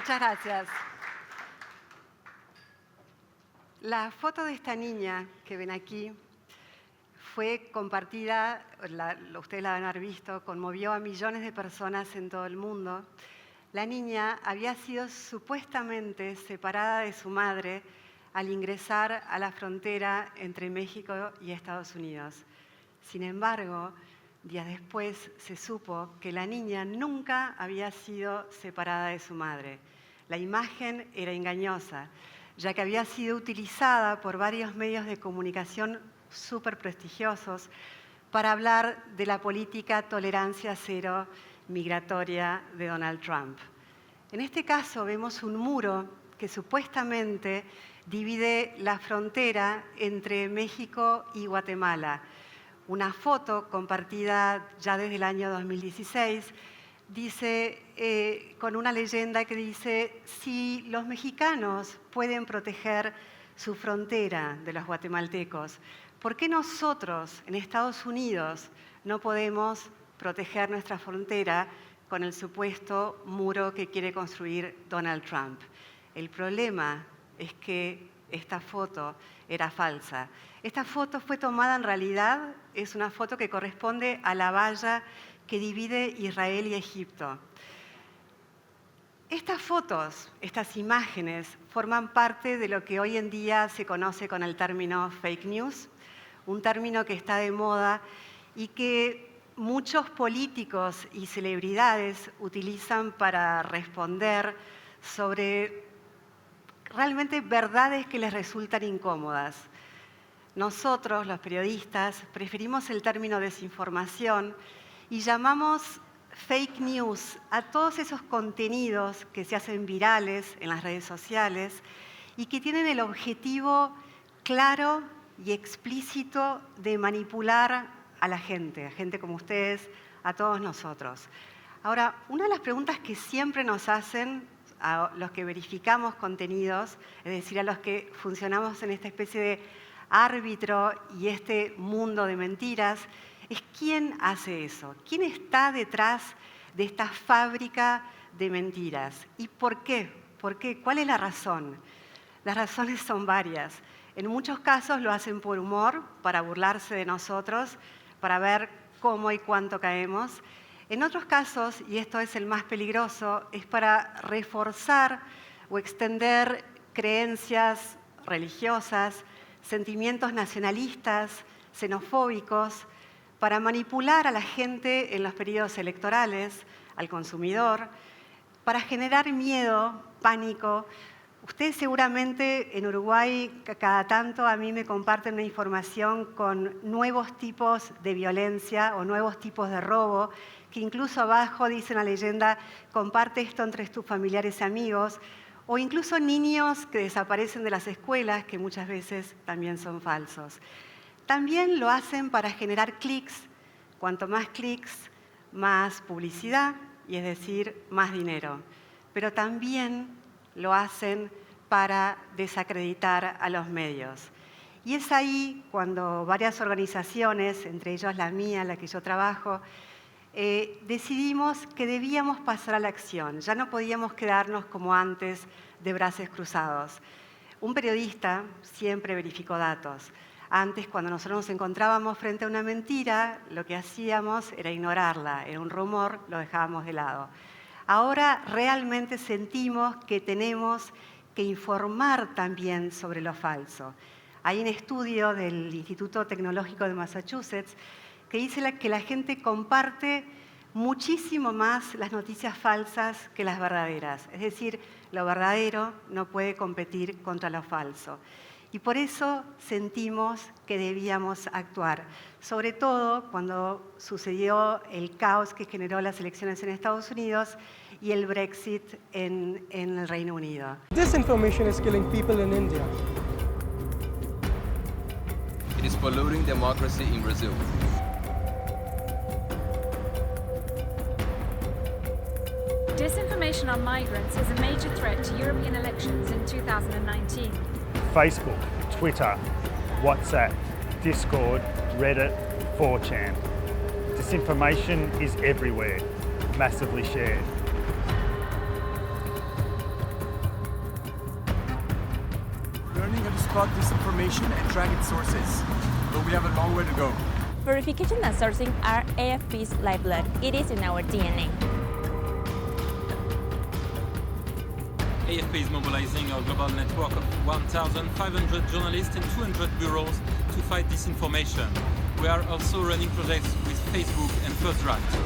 Muchas gracias. La foto de esta niña que ven aquí fue compartida, ustedes la van a haber visto, conmovió a millones de personas en todo el mundo. La niña había sido supuestamente separada de su madre al ingresar a la frontera entre México y Estados Unidos. Sin embargo, días después se supo que la niña nunca había sido separada de su madre. La imagen era engañosa, ya que había sido utilizada por varios medios de comunicación súper prestigiosos para hablar de la política tolerancia cero migratoria de Donald Trump. En este caso vemos un muro que supuestamente divide la frontera entre México y Guatemala. Una foto compartida ya desde el año 2016 dice, con una leyenda que dice: si los mexicanos pueden proteger su frontera de los guatemaltecos, ¿por qué nosotros en Estados Unidos no podemos proteger nuestra frontera con el supuesto muro que quiere construir Donald Trump? El problema es que esta foto era falsa. Esta foto fue tomada en realidad, es una foto que corresponde a la valla que divide Israel y Egipto. Estas fotos, estas imágenes, forman parte de lo que hoy en día se conoce con el término fake news, un término que está de moda y que muchos políticos y celebridades utilizan para responder sobre realmente verdades que les resultan incómodas. Nosotros, los periodistas, preferimos el término desinformación y llamamos fake news a todos esos contenidos que se hacen virales en las redes sociales y que tienen el objetivo claro y explícito de manipular a la gente como ustedes, a todos nosotros. Ahora, una de las preguntas que siempre nos hacen a los que verificamos contenidos, es decir, a los que funcionamos en esta especie de árbitro y este mundo de mentiras, es quién hace eso, quién está detrás de esta fábrica de mentiras y por qué, cuál es la razón. Las razones son varias. En muchos casos lo hacen por humor, para burlarse de nosotros, para ver cómo y cuánto caemos. En otros casos, y esto es el más peligroso, es para reforzar o extender creencias religiosas, sentimientos nacionalistas, xenofóbicos, para manipular a la gente en los periodos electorales, al consumidor, para generar miedo, pánico. Ustedes seguramente en Uruguay cada tanto a mí me comparten una información con nuevos tipos de violencia o nuevos tipos de robo, que incluso abajo dice una leyenda: comparte esto entre tus familiares y amigos, o incluso niños que desaparecen de las escuelas, que muchas veces también son falsos. También lo hacen para generar clics. Cuanto más clics, más publicidad, y es decir, más dinero. Pero también lo hacen para desacreditar a los medios. Y es ahí cuando varias organizaciones, entre ellas la mía, la que yo trabajo, decidimos que debíamos pasar a la acción. Ya no podíamos quedarnos como antes de brazos cruzados. Un periodista siempre verificó datos. Antes, cuando nosotros nos encontrábamos frente a una mentira, lo que hacíamos era ignorarla. Era un rumor, lo dejábamos de lado. Ahora realmente sentimos que tenemos que informar también sobre lo falso. Hay un estudio del Instituto Tecnológico de Massachusetts que dice que la gente comparte muchísimo más las noticias falsas que las verdaderas. Es decir, lo verdadero no puede competir contra lo falso. Y por eso sentimos que debíamos actuar, sobre todo cuando sucedió el caos que generó las elecciones en Estados Unidos y el Brexit en el Reino Unido. Disinformation is killing people in India. It is polluting democracy in Brazil. Disinformation on migrants is a major threat to European elections in 2019. Facebook, Twitter, WhatsApp, Discord, Reddit, 4chan. Disinformation is everywhere, massively shared. spot disinformation and track its sources, but we have a long way to go. Verification and sourcing are AFP's lifeblood. It is in our DNA. AFP is mobilizing our global network of 1,500 journalists and 200 bureaus to fight disinformation. We are also running projects with Facebook and FirstDraft.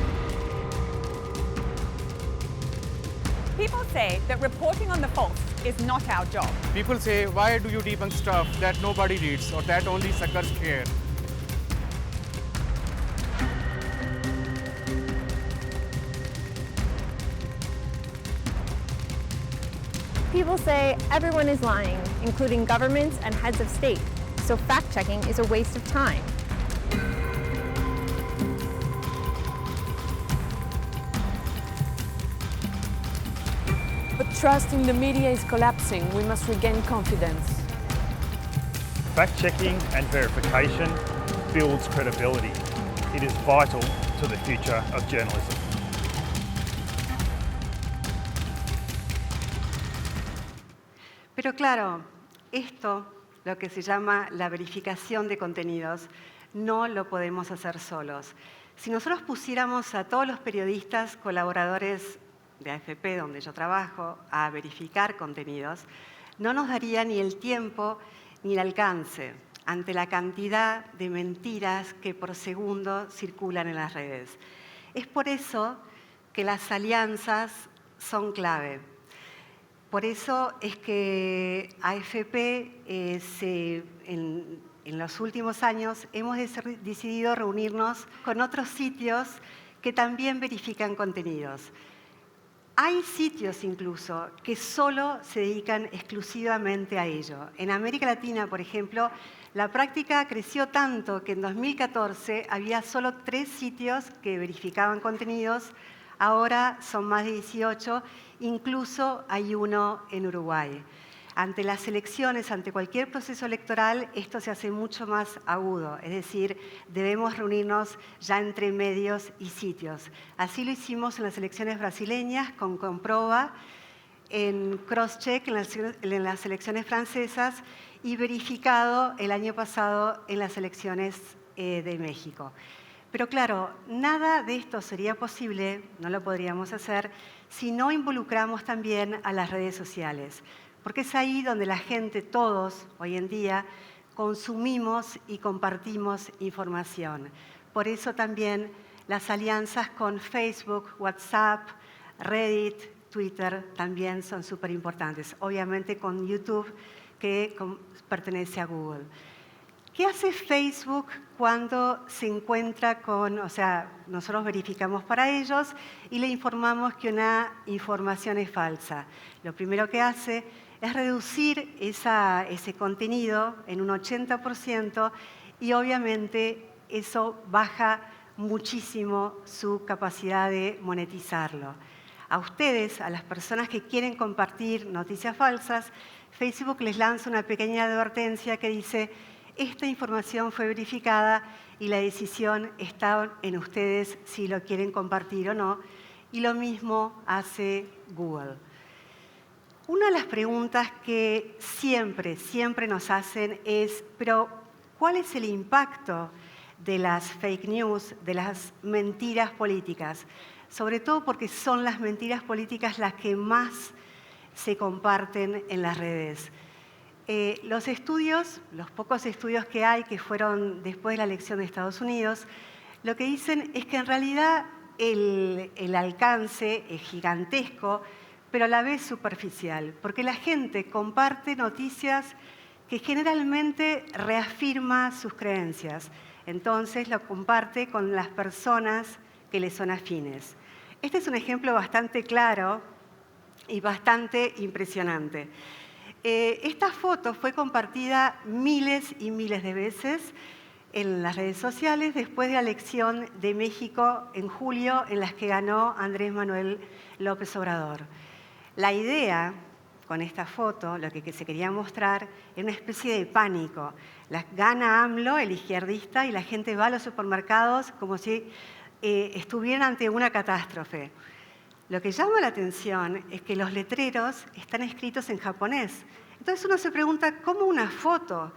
People say that reporting on the false is not our job. People say, why do you debunk stuff that nobody reads or that only suckers care? People say everyone is lying, including governments and heads of state, so fact-checking is a waste of time. But trust in the media is collapsing. We must regain confidence. Fact-checking and verification builds credibility. It is vital to the future of journalism. Pero claro, esto, lo que se llama la verificación de contenidos, no lo podemos hacer solos. Si nosotros pusiéramos a todos los periodistas colaboradores de AFP, donde yo trabajo, a verificar contenidos, no nos daría ni el tiempo ni el alcance ante la cantidad de mentiras que por segundo circulan en las redes. Es por eso que las alianzas son clave. Por eso es que AFP en los últimos años hemos decidido reunirnos con otros sitios que también verifican contenidos. Hay sitios incluso que solo se dedican exclusivamente a ello. En América Latina, por ejemplo, la práctica creció tanto que en 2014 había solo 3 sitios que verificaban contenidos. Ahora son más de 18, incluso hay uno en Uruguay. Ante las elecciones, ante cualquier proceso electoral, esto se hace mucho más agudo, es decir, debemos reunirnos ya entre medios y sitios. Así lo hicimos en las elecciones brasileñas con Comprova, en Crosscheck en las elecciones francesas y verificado el año pasado en las elecciones de México. Pero claro, nada de esto sería posible, no lo podríamos hacer, si no involucramos también a las redes sociales. Porque es ahí donde la gente, todos, hoy en día, consumimos y compartimos información. Por eso también las alianzas con Facebook, WhatsApp, Reddit, Twitter también son súper importantes. Obviamente con YouTube, que pertenece a Google. ¿Qué hace Facebook cuando se encuentra con, nosotros verificamos para ellos y le informamos que una información es falsa? Lo primero que hace es reducir ese contenido en un 80% y obviamente eso baja muchísimo su capacidad de monetizarlo. A ustedes, a las personas que quieren compartir noticias falsas, Facebook les lanza una pequeña advertencia que dice: esta información fue verificada y la decisión está en ustedes si lo quieren compartir o no. Y lo mismo hace Google. Una de las preguntas que siempre nos hacen es, pero ¿cuál es el impacto de las fake news, de las mentiras políticas? Sobre todo porque son las mentiras políticas las que más se comparten en las redes. Los pocos estudios que hay, que fueron después de la elección de Estados Unidos, lo que dicen es que en realidad el alcance es gigantesco, pero a la vez superficial, porque la gente comparte noticias que generalmente reafirma sus creencias. Entonces lo comparte con las personas que le son afines. Este es un ejemplo bastante claro y bastante impresionante. Esta foto fue compartida miles y miles de veces en las redes sociales después de la elección de México en julio, en las que ganó Andrés Manuel López Obrador. La idea con esta foto, lo que se quería mostrar, era una especie de pánico. Gana AMLO, el izquierdista, y la gente va a los supermercados como si estuvieran ante una catástrofe. Lo que llama la atención es que los letreros están escritos en japonés. Entonces uno se pregunta cómo una foto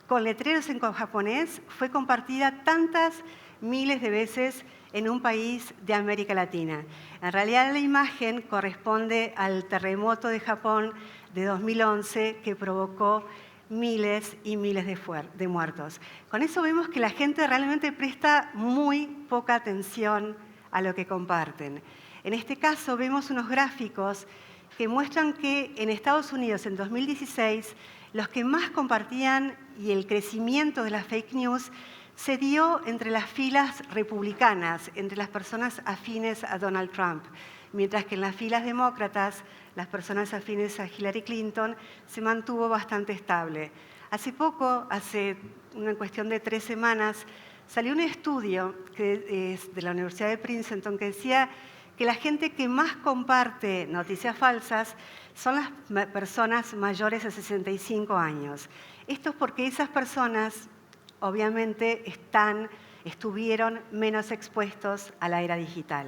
con letreros en japonés fue compartida tantas miles de veces en un país de América Latina. En realidad la imagen corresponde al terremoto de Japón de 2011 que provocó miles y miles de muertos. Con eso vemos que la gente realmente presta muy poca atención a lo que comparten. En este caso vemos unos gráficos que muestran que en Estados Unidos en 2016 los que más compartían y el crecimiento de las fake news se dio entre las filas republicanas, entre las personas afines a Donald Trump, mientras que en las filas demócratas, las personas afines a Hillary Clinton, se mantuvo bastante estable. Hace poco, hace una cuestión de 3 semanas, salió un estudio que es de la Universidad de Princeton que decía que la gente que más comparte noticias falsas son las personas mayores de 65 años. Esto es porque esas personas obviamente estuvieron menos expuestos a la era digital.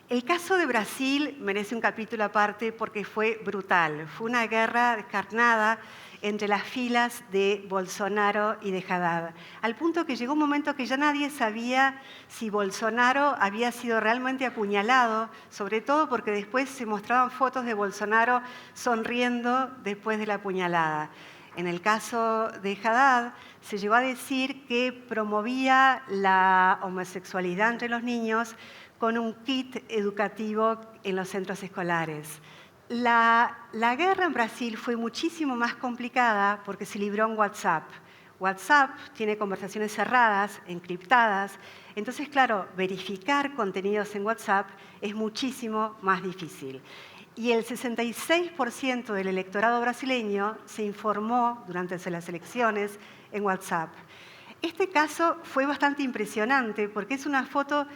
El caso de Brasil merece un capítulo aparte porque fue brutal. Fue una guerra descarnada entre las filas de Bolsonaro y de Haddad, al punto que llegó un momento que ya nadie sabía si Bolsonaro había sido realmente apuñalado, sobre todo porque después se mostraban fotos de Bolsonaro sonriendo después de la apuñalada. En el caso de Haddad, se llegó a decir que promovía la homosexualidad entre los niños con un kit educativo en los centros escolares. La guerra en Brasil fue muchísimo más complicada porque se libró en WhatsApp. WhatsApp tiene conversaciones cerradas, encriptadas, entonces, claro, verificar contenidos en WhatsApp es muchísimo más difícil. Y el 66% del electorado brasileño se informó durante las elecciones en WhatsApp. Este caso fue bastante impresionante porque es una foto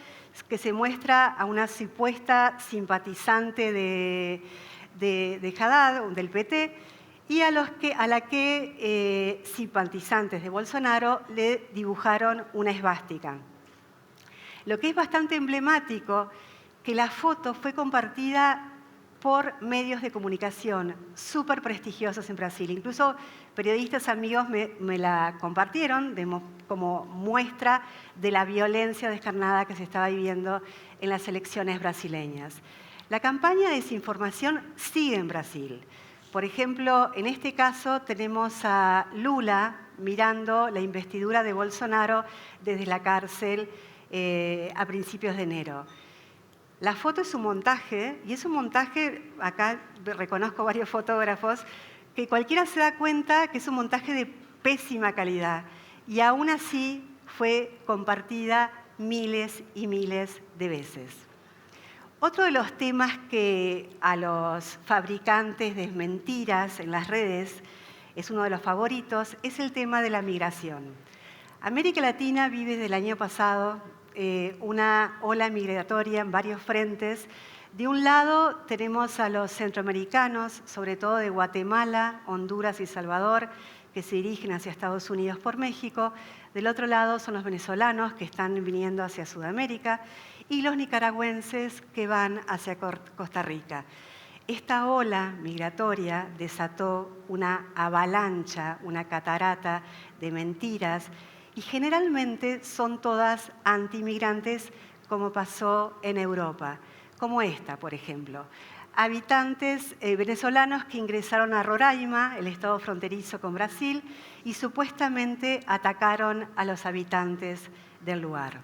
que se muestra a una supuesta simpatizante de Haddad, del PT, y a la que simpatizantes de Bolsonaro le dibujaron una esvástica. Lo que es bastante emblemático, que la foto fue compartida por medios de comunicación súper prestigiosos en Brasil. Incluso periodistas amigos me la compartieron como muestra de la violencia descarnada que se estaba viviendo en las elecciones brasileñas. La campaña de desinformación sigue en Brasil. Por ejemplo, en este caso tenemos a Lula mirando la investidura de Bolsonaro desde la cárcel a principios de enero. La foto es un montaje, y es un montaje, acá reconozco varios fotógrafos, que cualquiera se da cuenta que es un montaje de pésima calidad, y aún así fue compartida miles y miles de veces. Otro de los temas que a los fabricantes de mentiras en las redes es uno de los favoritos, es el tema de la migración. América Latina vive desde el año pasado una ola migratoria en varios frentes. De un lado tenemos a los centroamericanos, sobre todo de Guatemala, Honduras y Salvador, que se dirigen hacia Estados Unidos por México. Del otro lado son los venezolanos que están viniendo hacia Sudamérica y los nicaragüenses que van hacia Costa Rica. Esta ola migratoria desató una avalancha, una catarata de mentiras y generalmente son todas antimigrantes, como pasó en Europa, como esta, por ejemplo. Habitantes venezolanos que ingresaron a Roraima, el estado fronterizo con Brasil, y supuestamente atacaron a los habitantes del lugar.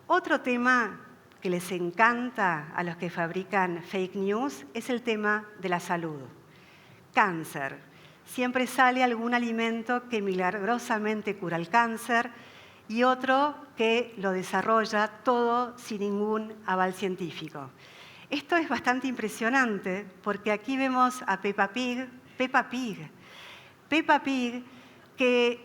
Otro tema que les encanta a los que fabrican fake news es el tema de la salud. Cáncer. Siempre sale algún alimento que milagrosamente cura el cáncer y otro que lo desarrolla todo sin ningún aval científico. Esto es bastante impresionante porque aquí vemos a Peppa Pig, que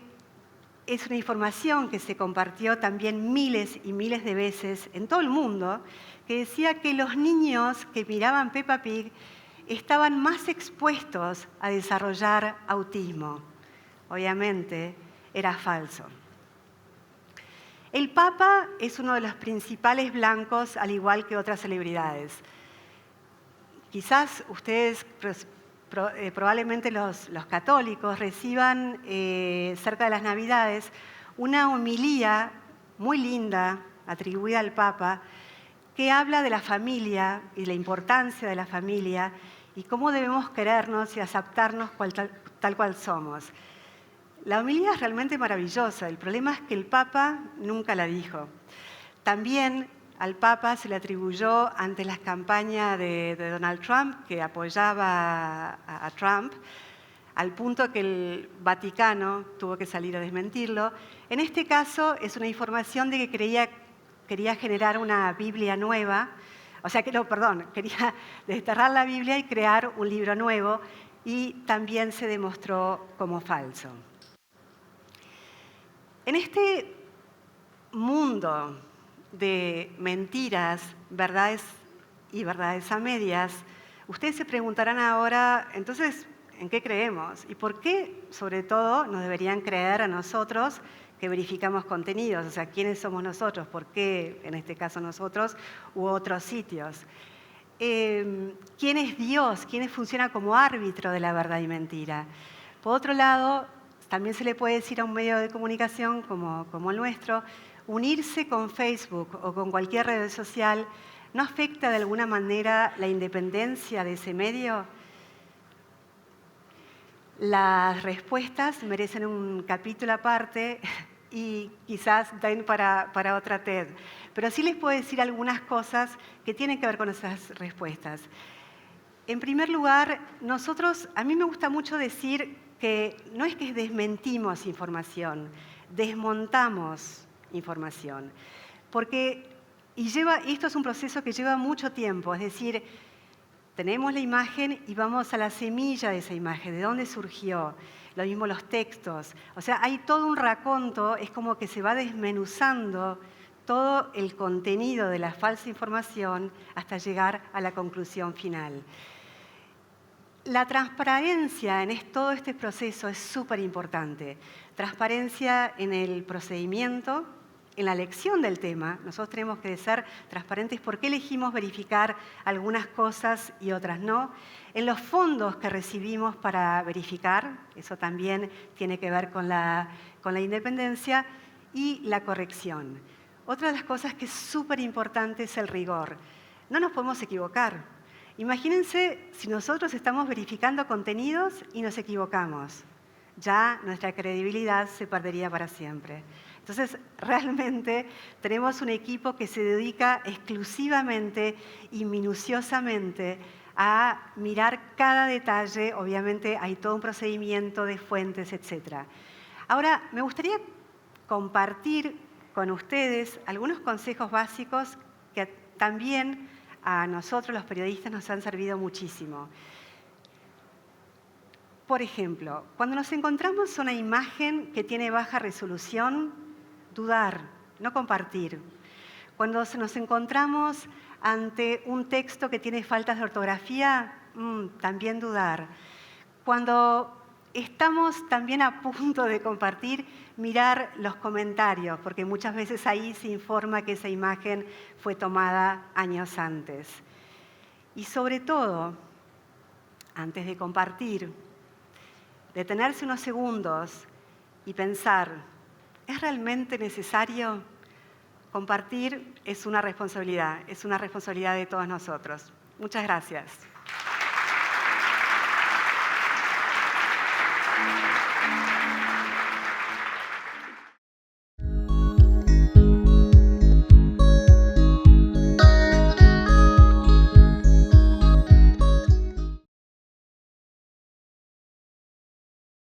es una información que se compartió también miles y miles de veces en todo el mundo, que decía que los niños que miraban Peppa Pig estaban más expuestos a desarrollar autismo. Obviamente, era falso. El Papa es uno de los principales blancos, al igual que otras celebridades. quizás ustedes, probablemente los católicos, reciban cerca de las Navidades una homilía muy linda atribuida al Papa que habla de la familia y la importancia de la familia y cómo debemos querernos y aceptarnos tal cual somos. La homilía es realmente maravillosa, el problema es que el Papa nunca la dijo. También al Papa se le atribuyó ante las campañas de Donald Trump, que apoyaba a Trump, al punto que el Vaticano tuvo que salir a desmentirlo. En este caso es una información de que quería generar una Biblia nueva, o sea que quería desterrar la Biblia y crear un libro nuevo, y también se demostró como falso. En este mundo de mentiras, verdades y verdades a medias, ustedes se preguntarán ahora, entonces, ¿en qué creemos? ¿Y por qué, sobre todo, nos deberían creer a nosotros que verificamos contenidos? O sea, ¿quiénes somos nosotros? ¿Por qué, en este caso, nosotros u otros sitios? ¿Quién es Dios? ¿Quién funciona como árbitro de la verdad y mentira? Por otro lado, también se le puede decir a un medio de comunicación como el nuestro, unirse con Facebook o con cualquier red social, ¿no afecta de alguna manera la independencia de ese medio? Las respuestas merecen un capítulo aparte y quizás den para otra TED. Pero sí les puedo decir algunas cosas que tienen que ver con esas respuestas. En primer lugar, a mí me gusta mucho decir que no es que desmentimos información, desmontamos información. Y esto es un proceso que lleva mucho tiempo, es decir, tenemos la imagen y vamos a la semilla de esa imagen, de dónde surgió, lo mismo los textos. O sea, hay todo un raconto, es como que se va desmenuzando todo el contenido de la falsa información hasta llegar a la conclusión final. La transparencia en todo este proceso es súper importante. Transparencia en el procedimiento, en la elección del tema. Nosotros tenemos que ser transparentes por qué elegimos verificar algunas cosas y otras no. En los fondos que recibimos para verificar, eso también tiene que ver con la independencia, y la corrección. Otra de las cosas que es súper importante es el rigor. No nos podemos equivocar. Imagínense si nosotros estamos verificando contenidos y nos equivocamos. Ya nuestra credibilidad se perdería para siempre. Entonces, realmente tenemos un equipo que se dedica exclusivamente y minuciosamente a mirar cada detalle. Obviamente hay todo un procedimiento de fuentes, etc. Ahora, me gustaría compartir con ustedes algunos consejos básicos que también a nosotros, los periodistas, nos han servido muchísimo. Por ejemplo, cuando nos encontramos una imagen que tiene baja resolución, dudar, no compartir. Cuando nos encontramos ante un texto que tiene faltas de ortografía, también dudar. Cuando estamos también a punto de compartir, mirar los comentarios, porque muchas veces ahí se informa que esa imagen fue tomada años antes. Y sobre todo, antes de compartir, detenerse unos segundos y pensar, ¿es realmente necesario? Compartir es una responsabilidad de todos nosotros. Muchas gracias.